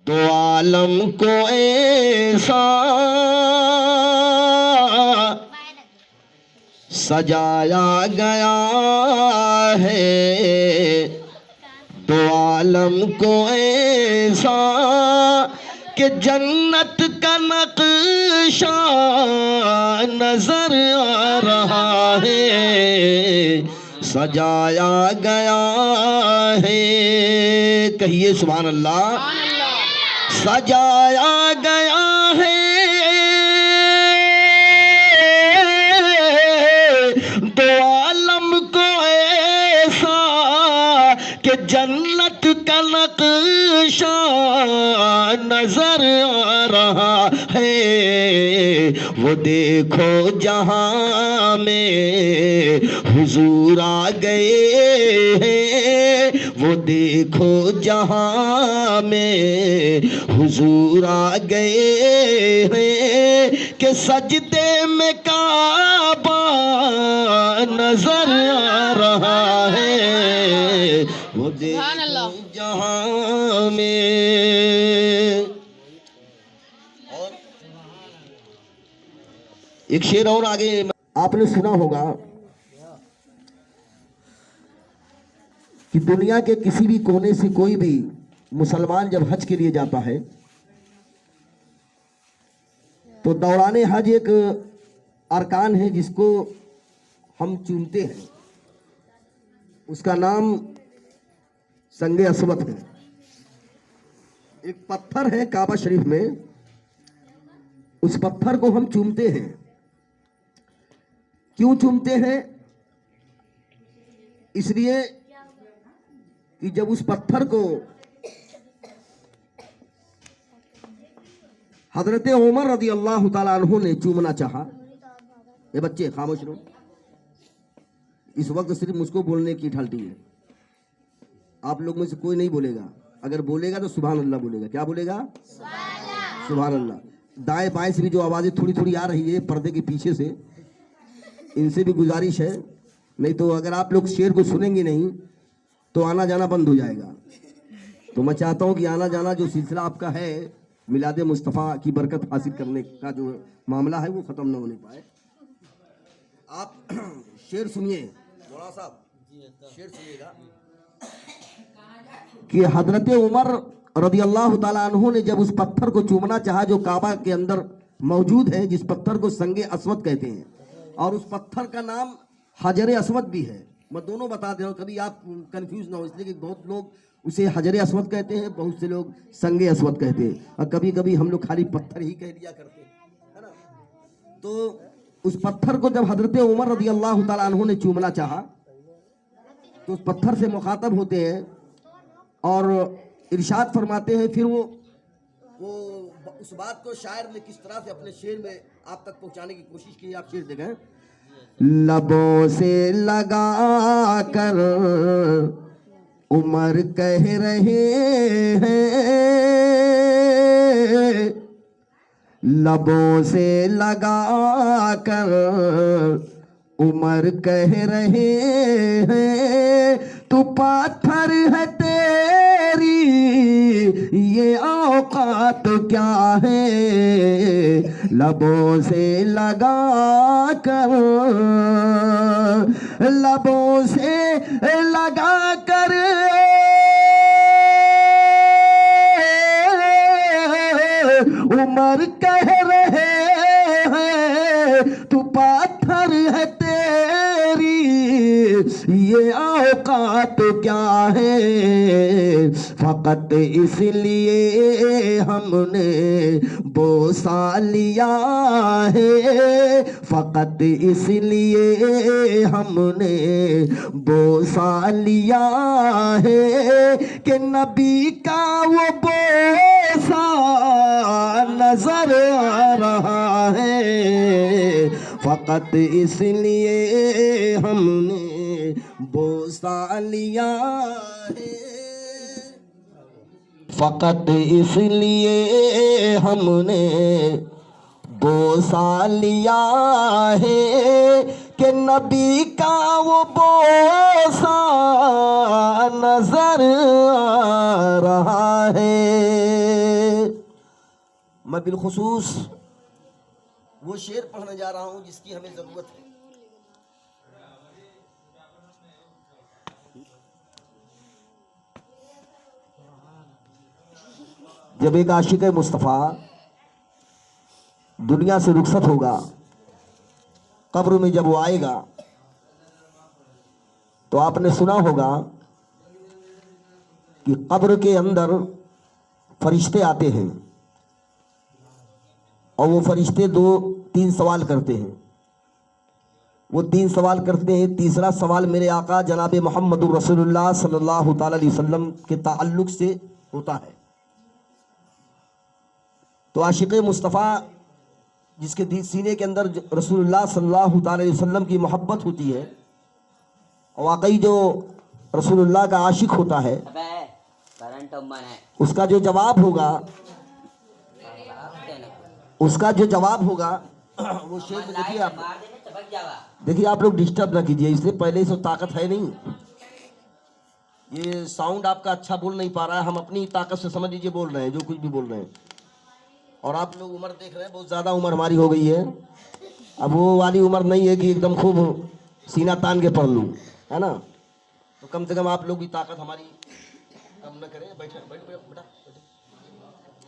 तो आलम को ऐसा सजाया गया है, तो आलम को ऐसा कि जन्नत का नक्शा नजर आ रहा है, सजाया गया है। कहिए सुभान अल्लाह। सजाया गया है दो आलम को ऐसा कि जन्नत का नक्शा नजर आ रहा है। वो देखो जहां में हुजूर आ गए हैं, वो देखो जहां में हुजूर आ गए हैं कि सजदे में काबा नजर आ रहा है। वो देखो जहां में। और एक शेर और आगे आपने सुना होगा कि दुनिया के किसी भी कोने से कोई भी मुसलमान जब हज के लिए जाता है तो दौरान हज एक अरकान है जिसको हम चूमते हैं, उसका नाम संगे अस्वद है। एक पत्थर है काबा शरीफ में, उस पत्थर को हम चूमते हैं। क्यों चूमते हैं? इसलिए कि जब उस पत्थर को हजरत उमर रज़ी अल्लाह ताला अन्हु ने चूमना चाहा। ये बच्चे खामोश रहो, इस वक्त सिर्फ मुझको बोलने की ठाल्टी है। आप लोग में से कोई नहीं बोलेगा, अगर बोलेगा तो सुभान अल्लाह बोलेगा। क्या बोलेगा? सुभान अल्लाह। दाएं बाएं से भी जो आवाजें थोड़ी थोड़ी आ रही है पर्दे के पीछे से, इनसे भी गुजारिश है, नहीं तो अगर आप लोग शेर को सुनेंगे नहीं तो आना जाना बंद हो जाएगा। तो मैं चाहता हूं कि आना जाना जो सिलसिला आपका है मिलाद मुस्तफ़ा की बरकत हासिल करने का जो मामला है वो ख़त्म न होने पाए। आप शेर सुनिए, मौलाना साहब शेर सुनिएगा कि हजरत उमर रज़ी अल्लाह ताला अन्हु ने जब उस पत्थर को चूमना चाहा जो काबा के अंदर मौजूद है, जिस पत्थर को संगे अस्वद कहते हैं, और उस पत्थर का नाम हजर अस्वद भी है। मैं दोनों बता दे रहा हूँ, कभी आप कंफ्यूज ना हो, इसलिए कि बहुत लोग उसे हजर अस्वद कहते हैं, बहुत से लोग संगे अस्वद कहते हैं, और कभी कभी हम लोग खाली पत्थर ही कह दिया करते हैं, है ना। तो उस पत्थर को जब हजरत उमर रज़ी अल्लाह ताला अन्हु ने चूमना चाहा तो उस पत्थर से मुखातब होते हैं और इरशाद फरमाते हैं। फिर वो उस बात को शायर ने किस तरह से अपने शेर में आप तक पहुंचाने की कोशिश की, आप शेर देखें। लबों से लगा कर उमर कह रहे हैं, लबों से लगा कर उमर कह रहे हैं, तू पत्थर है तेरी ये औकात क्या है, लबों से लगा कर, लबों से लगा कर उमर कह रहे हैं, तू पत्थर है तेरी ये औकात क्या है, फकत इसलिए हमने बोसा लिया है, फकत इसलिए हमने बोसा लिया है कि नबी का वो बोसा नजर आ रहा है, फकत इसलिए हमने बोसा लिया है, फकत इसलिए हमने बोसा लिया है कि नबी का वो बोसा नजर आ रहा है। मैं बिलखुसूस वो शेर पढ़ने जा रहा हूं जिसकी हमें जरूरत है। जब एक आशिक मुस्तफ़ा दुनिया से रुखसत होगा, कब्र में जब वो आएगा तो आपने सुना होगा कि कब्र के अंदर फरिश्ते आते हैं और वो फरिश्ते 2-3 सवाल करते हैं। वो 3 सवाल करते हैं। तीसरा सवाल मेरे आका जनाब मोहम्मद रसूलुल्लाह सल्लल्लाहु ताला अलैहि वसल्लम के ताल्लुक से होता है। तो आशिक़ मुस्तफ़ा जिसके सीने के अंदर रसूलुल्लाह सल्लल्लाहु ताला अलैहि वसल्लम की मोहब्बत होती है, और वाकई जो रसूलुल्लाह का आशिक होता है उसका जो जवाब होगा वो शेर में देखिए आप लोग डिस्टर्ब ना कीजिए, इसलिए पहले ही सब ताकत है नहीं। ये साउंड आपका अच्छा बोल नहीं पा रहा है, हम अपनी ताकत से समझ लीजिए बोल रहे हैं जो कुछ भी बोल रहे हैं। और आप लोग उम्र देख रहे हैं, बहुत ज़्यादा उम्र हमारी हो गई है। अब वो वाली उम्र नहीं है कि एकदम खूब सीना तान के पढ़ लूँ, है ना। तो कम से कम आप लोग की ताकत हमारी कम न करें। बैठे बेटा,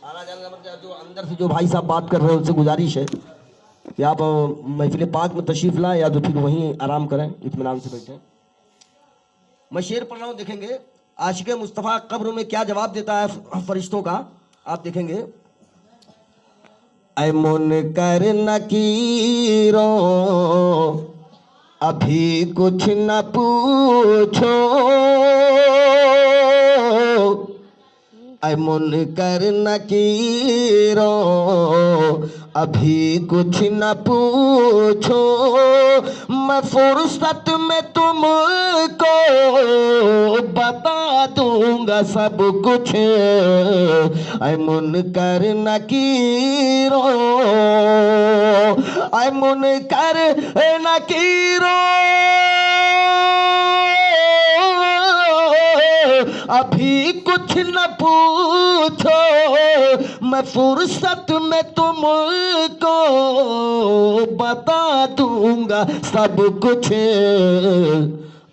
आना जाना मतलब जो अंदर से जो भाई साहब बात कर रहे हैं उनसे गुजारिश है कि आप महफिल पाक में तशरीफ लाएं या तो फिर वहीं आराम करें, इत्मीनान से बैठें। मैं शेर पढ़ रहा हूँ, देखेंगे आशिक़ मुस्तफ़ा कब्र में क्या जवाब देता है फरिश्तों का, आप देखेंगे। ऐ मुनकर नकीरो अभी कुछ न पूछो, ऐ मुनकर नकीरो अभी कुछ न पूछो, मैं फुर्सत में तुमको बता दूंगा सब कुछ। ऐ मुनकर नकीरो, ऐ मुनकर नकीरो अभी कुछ न पूछो, मैं फुर्सत में तुमको बता दूंगा सब कुछ।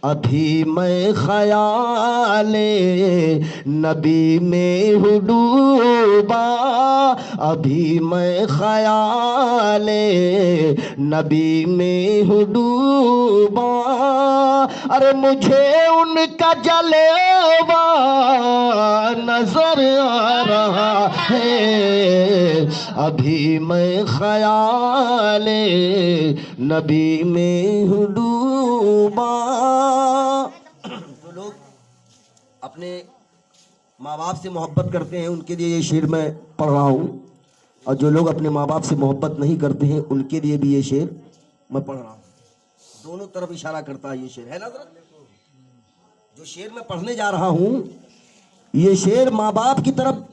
अभी मैं ख़याले नबी में हूँ डूबा, अभी मैं ख़याले नबी में हूँ डूबा, अरे मुझे उनका जलवा नजर आ रहा है, अभी मैं ख़याले नबी में हूँ डूबा। जो लोग अपने माँ बाप से मोहब्बत करते हैं उनके लिए ये शेर मैं पढ़ रहा हूँ, और जो लोग अपने माँ बाप से मोहब्बत नहीं करते हैं उनके लिए भी ये शेर मैं पढ़ रहा हूँ। दोनों तरफ इशारा करता है ये शेर, है ना। जो शेर मैं पढ़ने जा रहा हूँ ये शेर माँ बाप की तरफ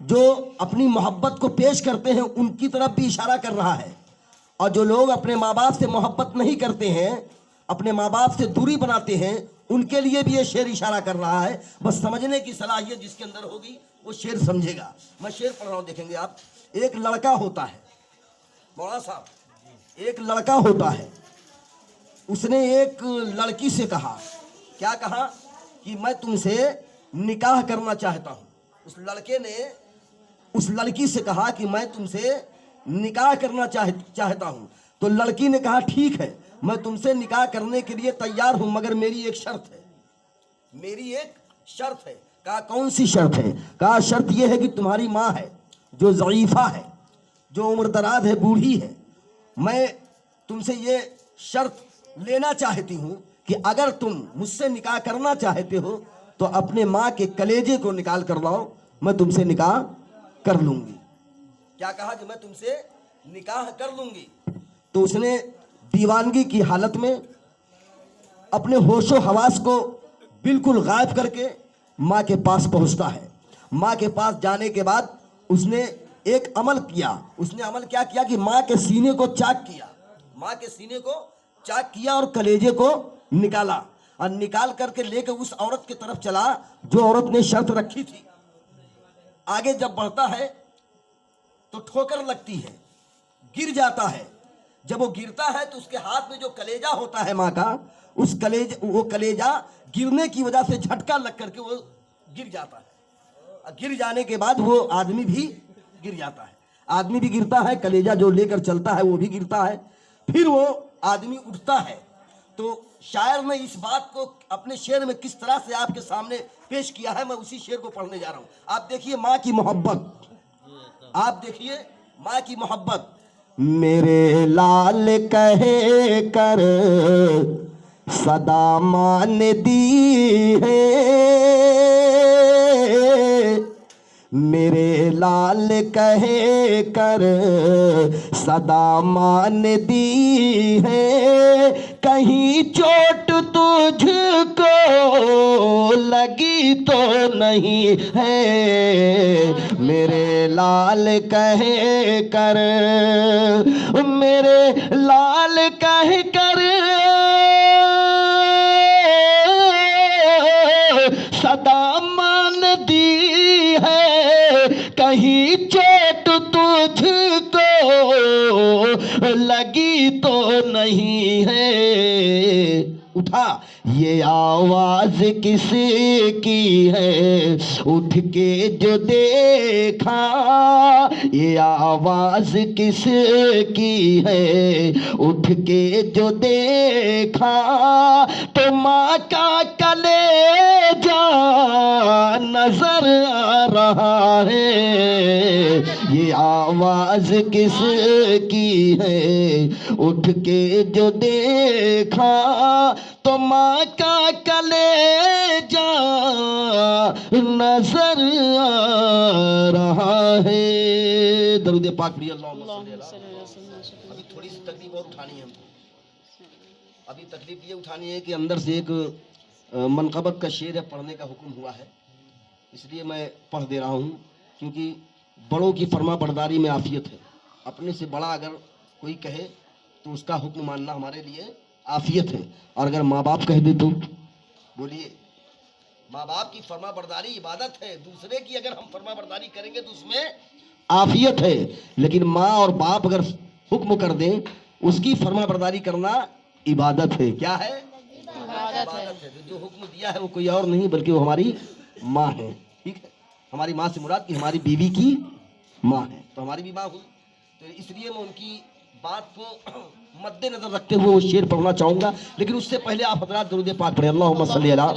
जो अपनी मोहब्बत को पेश करते हैं उनकी तरफ भी इशारा कर रहा है, और जो लोग अपने माँ बाप से मोहब्बत नहीं करते हैं, अपने माँ बाप से दूरी बनाते हैं, उनके लिए भी ये शेर इशारा कर रहा है। बस समझने की सलाहियत जिसके अंदर होगी वो शेर समझेगा। मैं शेर पढ़ रहा हूँ, देखेंगे आप। एक लड़का होता है, मौलाना साहब, एक लड़का होता है, उसने एक लड़की से कहा, क्या कहा कि मैं तुमसे निकाह करना चाहता हूँ। उस लड़के ने उस लड़की से कहा कि मैं तुमसे निकाह करना चाहता हूँ। तो लड़की ने कहा ठीक है, मैं तुमसे निकाह करने के लिए तैयार हूँ, मगर मेरी एक शर्त है, मेरी एक शर्त है। कहा कौन सी शर्त है? कहा शर्त यह है कि तुम्हारी माँ है जो ज़ईफ़ा है, जो उम्रदराज है, बूढ़ी है। मैं तुमसे ये शर्त लेना चाहती हूँ कि अगर तुम मुझसे निकाह करना चाहते हो तो अपने माँ के कलेजे को निकाल कर लाओ, मैं तुमसे निकाह कर लूँगी। क्या कहा कि मैं तुमसे निकाह कर लूँगी। तो उसने दीवानगी की हालत में अपने होशो हवास को बिल्कुल गायब करके माँ के पास पहुँचता है। माँ के पास जाने के बाद उसने एक अमल किया। उसने अमल क्या किया कि माँ के सीने को चाक किया, माँ के सीने को चाक किया और कलेजे को निकाला, और निकाल करके लेकर उस औरत की तरफ चला जो औरत ने शर्त रखी थी। आगे जब बढ़ता है तो ठोकर लगती है, गिर जाता है। जब वो गिरता है तो उसके हाथ में जो कलेजा होता है माँ का, वो कलेजा गिरने की वजह से झटका लग करके वो गिर जाता है। और गिर जाने के बाद वो आदमी भी गिर जाता है, आदमी भी गिरता है, कलेजा जो लेकर चलता है वो भी गिरता है, फिर वो आदमी उठता है। तो शायर ने इस बात को अपने शेर में किस तरह से आपके सामने पेश किया है, मैं उसी शेर को पढ़ने जा रहा हूँ। आप देखिए माँ की मोहब्बत, आप देखिए माँ की मोहब्बत। मेरे लाल कहे कर सदा माँ ने दी है, मेरे लाल कहे कर सदा माँ ने दी है, कहीं चोट तुझको लगी तो नहीं है। मेरे लाल कहे कर, मेरे लाल कहे कर सदा मान दी है, कहीं चोट तुझको लगी तो नहीं है। उठा ये आवाज किसकी है, उठ के जो देखा, ये आवाज किसकी है, उठ के जो देखा, तो माँ का कलेजा नजर आ रहा है। ये आवाज किसकी है, उठ के जो देखा, तो माँ का कलेजा नजर आ रहा है। दरूद पाक पढ़िए अल्लाहुम्मा सल्ली अला। अभी थोड़ी सी तकलीफ और उठानी है हमको। अभी तकलीफ ये उठानी है कि अंदर से एक मनकबत का शेर है, पढ़ने का हुक्म हुआ है, इसलिए मैं पढ़ दे रहा हूँ। क्योंकि बड़ों की फरमा बरदारी में आफियत है। अपने से बड़ा अगर कोई कहे तो उसका हुक्म मानना हमारे लिए आफियत है, और अगर माँ बाप कह दे तो बोलिए, माँ बाप की फरमा बरदारी इबादत है। दूसरे की अगर हम फरमा बरदारी करेंगे तो उसमें आफियत है, लेकिन माँ और बाप अगर हुक्म कर दें, उसकी फरमा बरदारी करना इबादत है। क्या है? इबादत है। जो हुक्म दिया है वो कोई और नहीं बल्कि वो हमारी माँ है। ठीक है, हमारी माँ से मुराद कि हमारी बीवी की माँ है, तो हमारी भी माँ हुई। तो इसलिए मैं उनकी बात को मद्देनजर रखते हुए वो शेर पढ़ना चाहूँगा, लेकिन उससे पहले आप हज़रात दुरूद पाक पढ़ें। अल्लाहुम्मा सल्ली अला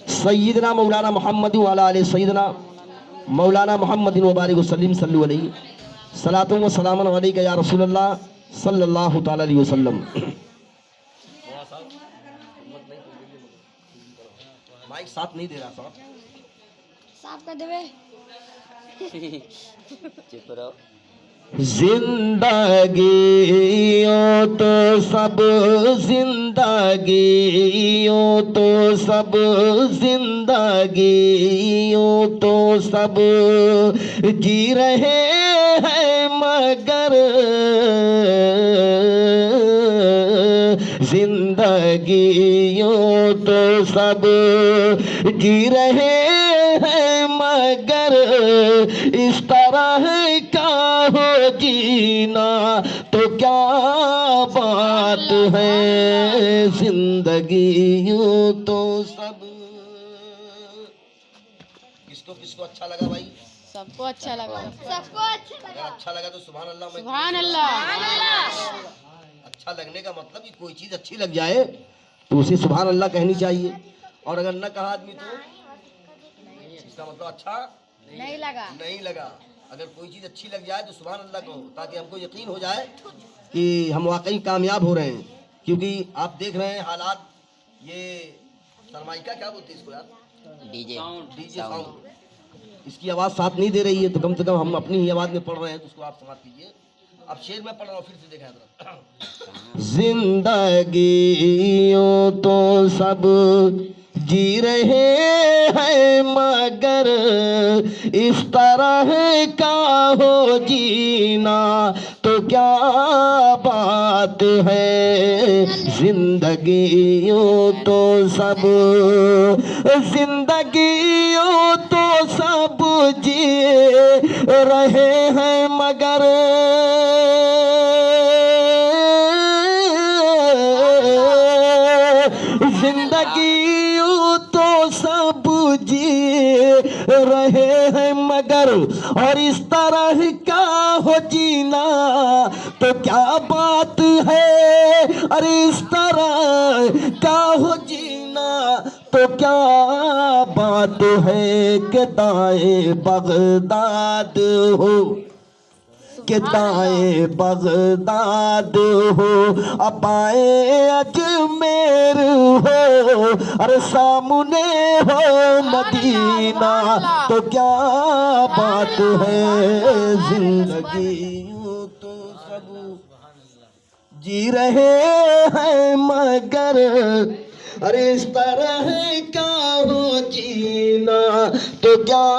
सय्यिदना मौलाना मोहम्मद व अला आलि सय्यिदना मौलाना मोहम्मद व बारिक वसल्लिम सल्लु अलैहि सलातु व सलामुन अलैका या रसूलल्लाह सल्लल्लाहु तआला अलैहि वसल्लम। माइक साथ नहीं दे रहा साहब, साफ कर देवे। चुप रहो। जिंदगियों तो सब जिंदगियों तो सब जिंदगियों तो सब जी रहे हैं, मगर जिंदगियों तो सब जी रहे हैं, मगर इस तरह का हो जीना तो क्या बात है। जिंदगियों तो सब, किसको किसको अच्छा लगा भाई? सबको अच्छा लगा, सबको अच्छा अगर लगा। अच्छा लगा तो सुभान अल्लाह। सुभान अल्लाह। अच्छा लगने का मतलब कि कोई चीज अच्छी लग जाए तो उसे सुभान अल्लाह कहनी चाहिए, और अगर न कहा आदमी तो इसका मतलब अच्छा नहीं लगा, नहीं लगा। अगर कोई चीज अच्छी लग जाए तो सुभान अल्लाह कहो, ताकि हमको यकीन हो जाए कि हम वाकई कामयाब हो रहे हैं। क्योंकि आप देख रहे हैं हालात, ये सरमाइका क्या बोलते हैं इसको यार, डीजे साउंड, इसकी आवाज़ साथ नहीं दे रही है, तो कम से कम हम अपनी ही आवाज़ में पढ़ रहे हैं, तो उसको आप समाप्त कीजिए। अब शेर में पढ़ रहा हूँ, फिर से देखा जरा। जिंदगियों तो सब जी रहे हैं, मगर इस तरह का हो जीना तो क्या बात है, जिंदगी यूं तो सब, जिंदगी यूं तो सब जी रहे हैं मगर जिंदगी यूं तो सब जी रहे हैं मगर, और इस तरह का हो जीना तो क्या बात है, अरे इस तरह का हो जीना तो क्या बात है, कि दाए बगदाद हो, कि दाए बगदाद हो, अपाए अजमेर हो, अरे सामने हो मदीना तो क्या बात है, जिंदगी यूं तो सब जी रहे हैं मगर, अरे इस तरह का हो जीना तो क्या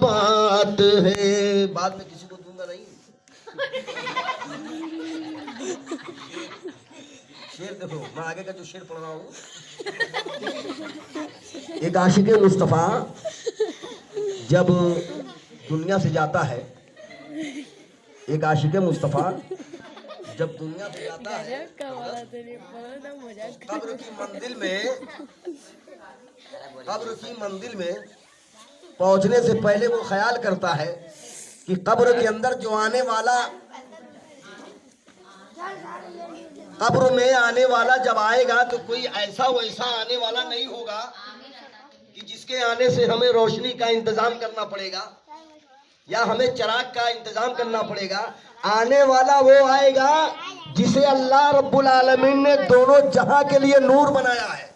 बात है। बाद में किसी को दूंगा नहीं। शेर देखो, मैं आगे का जो शेर पढ़ रहा हूँ, एक आशिक़े मुस्तफ़ा जब दुनिया से जाता है, एक आशिक़े मुस्तफ़ा जब दुनिया से जाता है, कब्र की मंजिल में, कब्र की मंजिल में पहुंचने से पहले वो ख्याल करता है कि कब्र के अंदर जो आने वाला, कब्र में आने वाला जब आएगा तो कोई ऐसा वैसा आने वाला नहीं होगा कि जिसके आने से हमें रोशनी का इंतजाम करना पड़ेगा या हमें चिराग का इंतजाम करना पड़ेगा। आने वाला वो आएगा जिसे अल्लाह रब्बुल आलमीन ने दोनों जहां के लिए नूर बनाया है,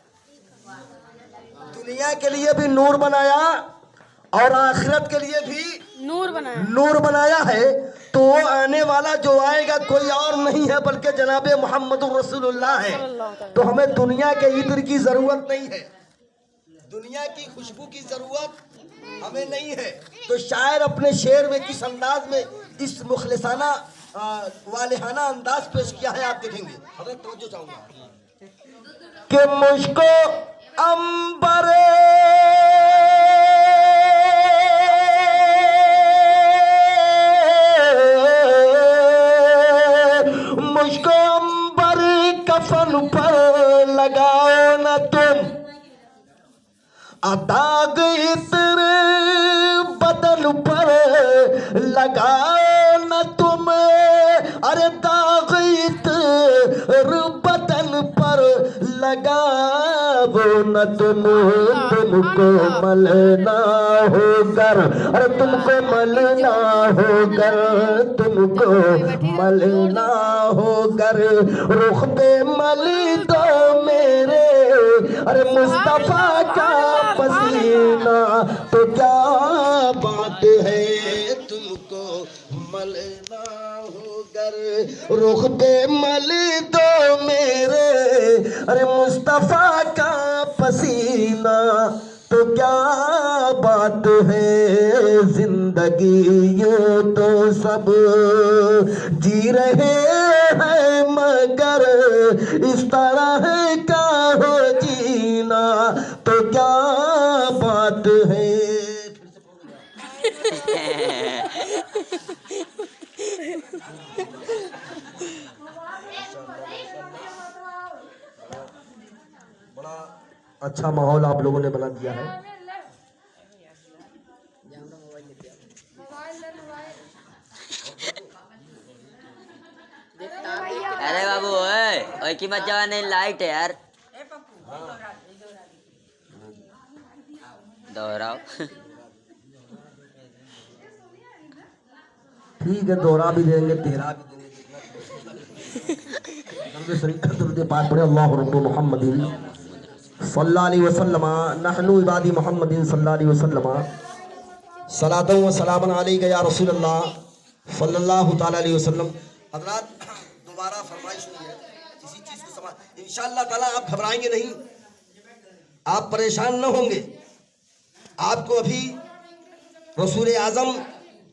दुनिया के लिए भी नूर बनाया और आखिरत के लिए भी नूर बनाया है। तो वो आने वाला जो आएगा कोई और नहीं है बल्कि जनाबे मोहम्मदुर रसूलुल्लाह है। तो हमें दुनिया के इत्र की जरूरत नहीं है, दुनिया की खुशबू की जरूरत हमें नहीं है। तो शायर अपने शेर में किस अंदाज में इस मुखलिसाना वालिहाना अंदाज पेश किया है, आप देखेंगे। हमें तवज्जो चाहूंगा कि मुझको अंबरे मुझको अंबर कफन पर लगाओ न तुम, दाग इत्र बदन पर लगाओ न तुम, अरे दाग इत्र बदन पर लगाओ न तुम, तुमको मलना होगर, अरे तुमको मलना होगर, तुमको मलना होगर, रुख पे मल दो मेरे, अरे मुस्तफा का पसीना तो क्या बात है, तुमको मलना होगर, रुख पे मल दो मेरे, अरे मुस्तफा का पसीना तो क्या बात है, जिंदगी यूं तो सब जी रहे हैं मगर, इस तरह का हो जीना तो क्या बात है। बड़ा अच्छा माहौल आप लोगों ने बना दिया है। अरे बाबू ओए ओए की मत जावा, नहीं लाइट है यार, दोहराओ। ठीक है, दोहरा भी देंगे, तेरा भी देंगे। पाक पढ़े अल्लाह रब्बु मुहम्मदिन सल्लल्लाहु अलैहि वसल्लम नहनु इबादी मुहम्मदिन सल्लल्लाहु अलैहि वसल्लम सलातु व सलामुन अलैका या रसूलल्लाह सल्लल्लाहु तआला अलैहि वसल्लम। हज़रात दोबारा फरमाइश हुई है किसी चीज को समझ, इंशाअल्लाह ताला आप घबराएंगे नहीं, आप परेशान न होंगे। आपको अभी रसूल आजम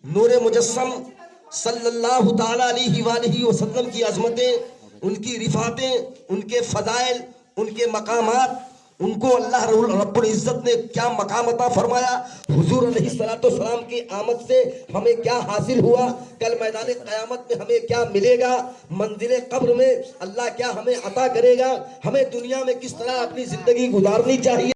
नूर मुजस्सम सल्लल्लाहु ताला अलैहि वसल्लम की अजमतें, उनकी रिफातें, उनके फजाइल, उनके मकामात, उनको अल्लाह रब्बुल इज्जत ने क्या मकाम अता फरमाया, हुजूर अलैहिस्सलाम की आमद से हमें क्या हासिल हुआ, कल मैदान क़यामत में हमें क्या मिलेगा, मंजिल कब्र में अल्लाह क्या हमें अता करेगा, हमें दुनिया में किस तरह अपनी जिंदगी गुजारनी चाहिए।